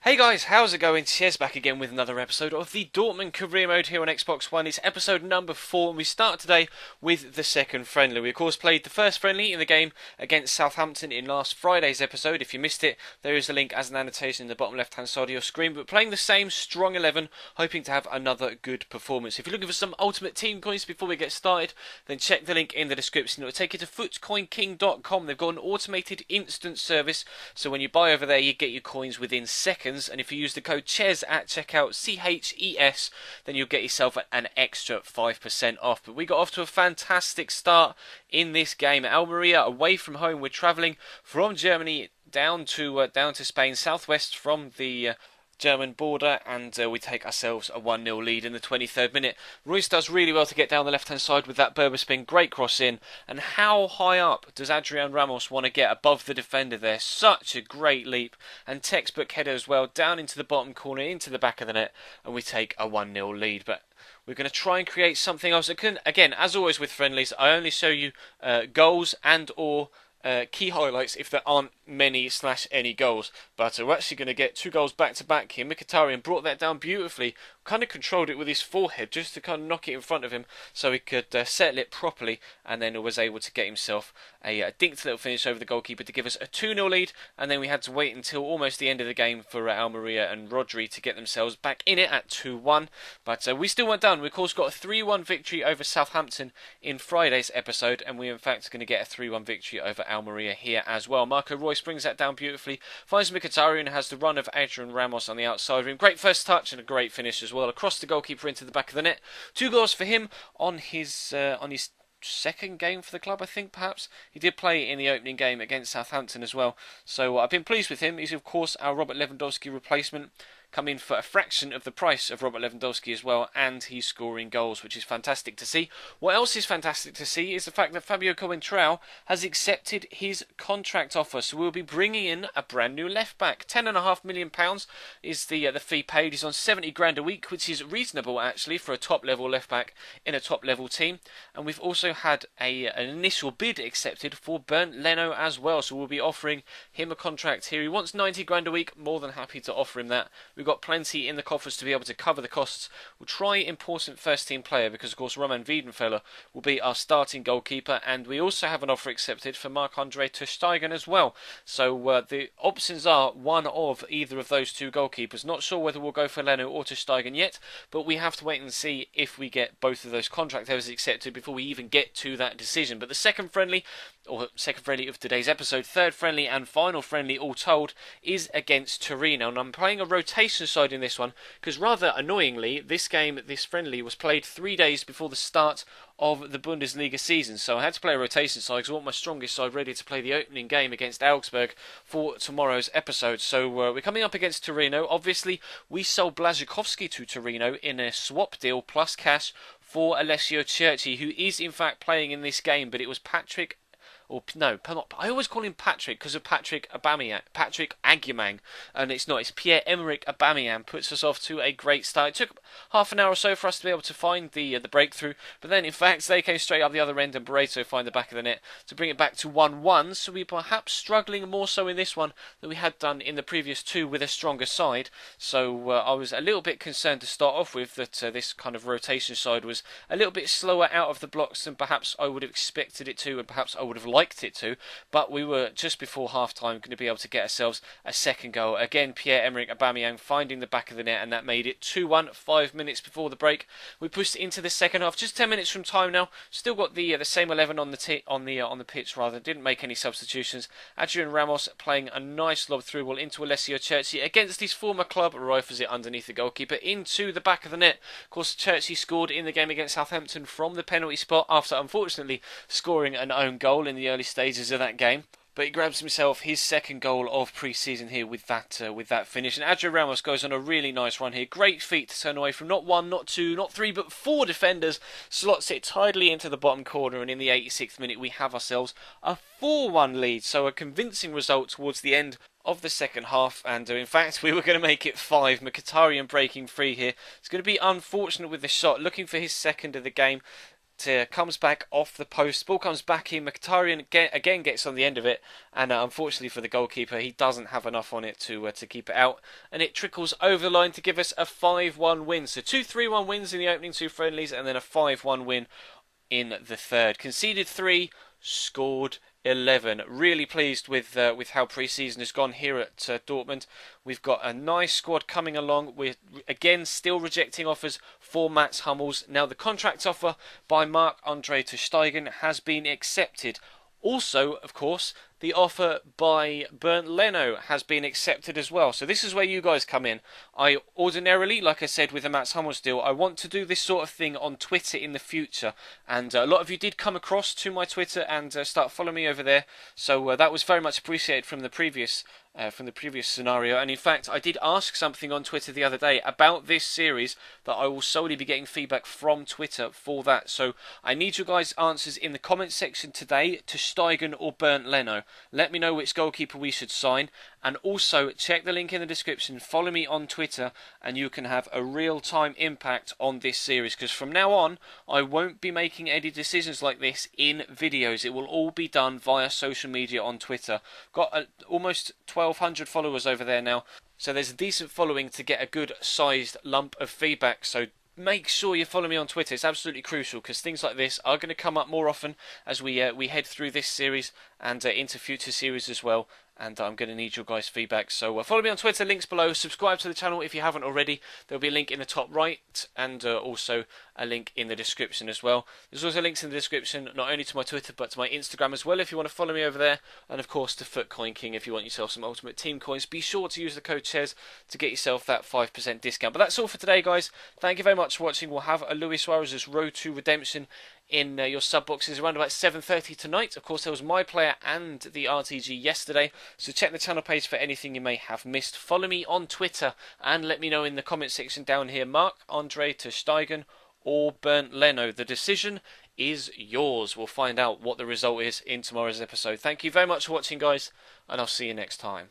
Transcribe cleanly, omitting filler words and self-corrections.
Hey guys, how's it going? Ches back again with another episode of the Dortmund career mode here on Xbox One. It's episode number 4 and we start today with the second friendly. We of course played the first friendly in the game against Southampton in last Friday's episode. If you missed it, there is a link as an annotation in the bottom left hand side of your screen. But playing the same strong 11, hoping to have another good performance. If you're looking for some ultimate team coins before we get started, then check the link in the description. It will take you to footcoinking.com. They've got an automated instant service, so when you buy over there you get your coins within seconds. And if you use the code CHES at checkout, CHES, then you'll get yourself an extra 5% off. But we got off to a fantastic start in this game. Almeria away from home. We're travelling from Germany down to Spain, southwest from the German border, and we take ourselves a 1-0 lead in the 23rd minute. Royce does really well to get down the left-hand side with that Berber spin. Great cross in. And how high up does Adrian Ramos want to get above the defender there? Such a great leap. And textbook header as well, down into the bottom corner, into the back of the net, and we take a 1-0 lead. But we're going to try and create something else. Again, as always with friendlies, I only show you goals and or key highlights if there aren't many/any goals. But we're actually going to get 2 goals back to back here. Mkhitaryan brought that down beautifully, kind of controlled it with his forehead just to kind of knock it in front of him so he could settle it properly, and then was able to get himself a dinked little finish over the goalkeeper to give us a 2-0 lead. And then we had to wait until almost the end of the game for Almeria and Rodri to get themselves back in it at 2-1. But we still weren't done. We of course got a 3-1 victory over Southampton in Friday's episode, and we in fact are going to get a 3-1 victory over Almeria here as well. Marco Royce brings that down beautifully, finds Mkhitaryan, has the run of Adrian Ramos on the outside of him. Great first touch and a great finish as well, across the goalkeeper into the back of the net. 2 goals for him on his second game for the club, I think, perhaps. He did play in the opening game against Southampton as well, so I've been pleased with him. He's of course our Robert Lewandowski replacement, come in for a fraction of the price of Robert Lewandowski as well, and he's scoring goals, which is fantastic to see. What else is fantastic to see is the fact that Fabio Coentrão has accepted his contract offer, so we'll be bringing in a brand new left back. £10.5 million is the fee paid. He's on 70 grand a week, which is reasonable actually for a top level left back in a top level team. And we've also had an initial bid accepted for Bernd Leno as well, so we'll be offering him a contract here. He wants 90 grand a week, more than happy to offer him that. We've got plenty in the coffers to be able to cover the costs. We'll try important first team player because of course Roman Wiedenfeller will be our starting goalkeeper, and we also have an offer accepted for Marc-Andre ter Stegen as well. So the options are one of either of those 2 goalkeepers. Not sure whether we'll go for Leno or ter Stegen yet, but we have to wait and see if we get both of those contract offers accepted before we even get to that decision. But the second friendly of today's episode, third friendly and final friendly all told, is against Torino, and I'm playing a rotation side in this one because rather annoyingly this friendly was played 3 days before the start of the Bundesliga season, so I had to play a rotation side because I want my strongest side ready to play the opening game against Augsburg for tomorrow's episode. So we're coming up against Torino. Obviously we sold Błaszczykowski to Torino in a swap deal plus cash for Alessio Cerci, who is in fact playing in this game, but it was Patrick I always call him Patrick because of Patrick Agyemang, and it's not, it's Pierre-Emerick Aubameyang. Puts us off to a great start. It took half an hour or so for us to be able to find the breakthrough, but then in fact they came straight up the other end and Barreto find the back of the net to bring it back to 1-1, so we perhaps struggling more so in this one than we had done in the previous 2 with a stronger side. So I was a little bit concerned to start off with that this kind of rotation side was a little bit slower out of the blocks than perhaps I would have expected it to, and perhaps I would have liked it to, but we were just before half time going to be able to get ourselves a second goal. Again, Pierre-Emerick Aubameyang finding the back of the net, and that made it 2-1 5 minutes before the break. We pushed into the second half, just 10 minutes from time now. Still got the same 11 on the pitch rather. Didn't make any substitutions. Adrian Ramos playing a nice lob through ball into Alessio Cerci against his former club, rifles it underneath the goalkeeper into the back of the net. Of course, Cerci scored in the game against Southampton from the penalty spot after unfortunately scoring an own goal in the early stages of that game. But he grabs himself his second goal of pre-season here with that finish. And Adrian Ramos goes on a really nice run here. Great feat to turn away from not 1, not 2, not 3, but 4 defenders. Slots it tidily into the bottom corner, and in the 86th minute we have ourselves a 4-1 lead. So a convincing result towards the end of the second half, and in fact we were going to make it 5. Mkhitaryan breaking free here. It's going to be unfortunate with the shot, looking for his second of the game. It comes back off the post. Ball comes back in. Mkhitaryan again gets on the end of it, and unfortunately for the goalkeeper, he doesn't have enough on it to keep it out, and it trickles over the line to give us a 5-1 win. So 2 3-1 wins in the opening 2 friendlies, and then a 5-1 win in the third. Conceded 3, scored 11. Really pleased with how pre-season has gone here at Dortmund. We've got a nice squad coming along. We're again still rejecting offers for Mats Hummels. Now the contract offer by Marc-Andre ter Stegen has been accepted. Also, of course, the offer by Bernd Leno has been accepted as well. So this is where you guys come in. I ordinarily, like I said with the Mats Hummels deal, I want to do this sort of thing on Twitter in the future. And a lot of you did come across to my Twitter and start following me over there. So that was very much appreciated from the previous scenario. And in fact, I did ask something on Twitter the other day about this series that I will solely be getting feedback from Twitter for that. So I need your guys' answers in the comments section today to Steigen or Bernd Leno. Let me know which goalkeeper we should sign, and also check the link in the description, follow me on Twitter, and you can have a real-time impact on this series, because from now on I won't be making any decisions like this in videos. It will all be done via social media on Twitter. Got almost 1,200 followers over there now, so there's a decent following to get a good sized lump of feedback. So make sure you follow me on Twitter. It's absolutely crucial, because things like this are going to come up more often as we head through this series and into future series as well. And I'm going to need your guys' feedback. So follow me on Twitter, links below. Subscribe to the channel if you haven't already. There'll be a link in the top right, and also a link in the description as well. There's also links in the description not only to my Twitter but to my Instagram as well if you want to follow me over there. And of course to Foot Coin King if you want yourself some Ultimate Team coins. Be sure to use the code CHES to get yourself that 5% discount. But that's all for today, guys. Thank you very much for watching. We'll have a Luis Suarez's Road to Redemption in your sub boxes around about 7:30 tonight. Of course, there was my player and the RTG yesterday, so check the channel page for anything you may have missed. Follow me on Twitter and let me know in the comment section down here, Marc-Andre ter Stegen or Bernd Leno. The decision is yours. We'll find out what the result is in tomorrow's episode. Thank you very much for watching, guys, and I'll see you next time.